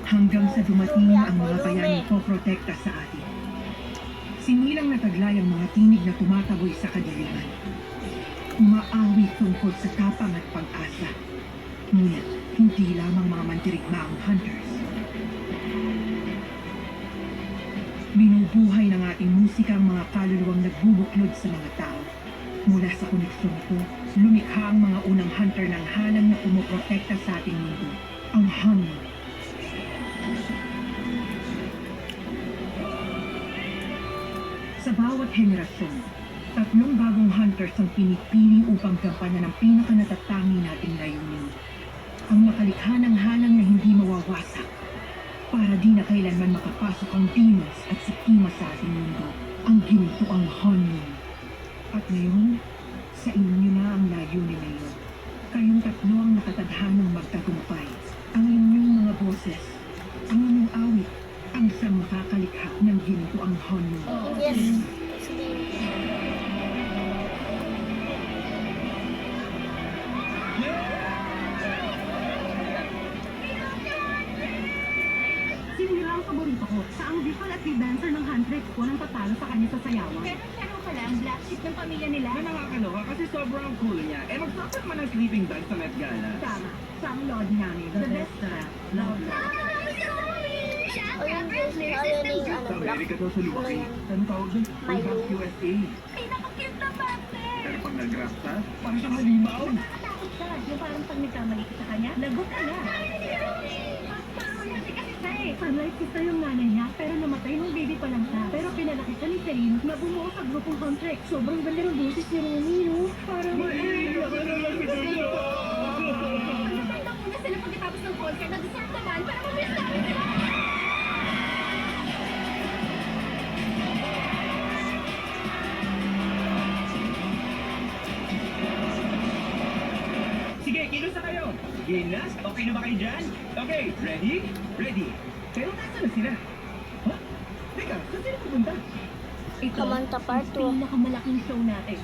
hanggang sa dumating ang mga bayanang poprotekta sa atin. Sinilang na taglay ang mga tinig na tumataboy sa kadiliman. Umaawi tungkol sa tapang at pag-asa. Ngunit hindi lamang mga mandirigmaang hunters. Binubuhay ng ating musika ang mga kaluluwang nagbubuklod sa mga tao. Mula sa koneksyon ito, lumikha ang mga unang hunter ng halang na pumuprotekta sa ating mundo, ang hangin. Sa bawat henerasyon, tatlong bagong hunters ang pinipili upang gampanan ang pinakanatatangi nating layunin. Ang makalikha ng halang na hindi mawawasak, para di na kailanman makapasok ang Venus at si Kima sa ating mundo, ang gintuang Hanmin. At ngayon, sa inyo na ang layunin na iyon. Kayong tatlo ang nakatadhanang magtagumpay. Ang inyong mga boses, ang inyong awit, ang siyang makakalikha ng gintuang Hanmin. Yes. Sino ang paborito ko? Sa ang visual at dancer ng Huntrix ko nang tatalo sa kanya sa sayawan. Pero tanong ka lang, black sheep ng pamilya nila. Na nakakaloka kasi sobrang cool niya. Eh magsasal man ng sleeping bag sa Met Gala. Tama, siya ang lord namin. The best rap. Love. Siya ang Ayun, average guys, nurses ng yung group. ano, Sa Amerika daw sa lumaki. Ano tawag doon? Milo. Rap USA. Pinaka-cute na bate. Pero pag nag-rap ka, parang siyang halimaw. Nakakatakot siya. Yung parang pag nagkamali ka sa kanya, lagot ka na. Parang kasi siya eh. Sunlight sister yung nanay niya, pero namatay nung baby pa lang siya. Pero pinalaki siya ni Celine na bumuo sa grupong Huntrix. Sobrang ganda ng boses ni Romy, no? Parang... Nagtandang muna sila pagkatapos ng concert na deserve naman para mabilis namin sila. Sige, kilos na kayo. Ginas, okay na ba kayo dyan? Okay, ready? Ready. Pero nasa na sila? Huh? Teka, saan sila pupunta? Ito, Kamanta part ang 2. pinakamalaking show natin.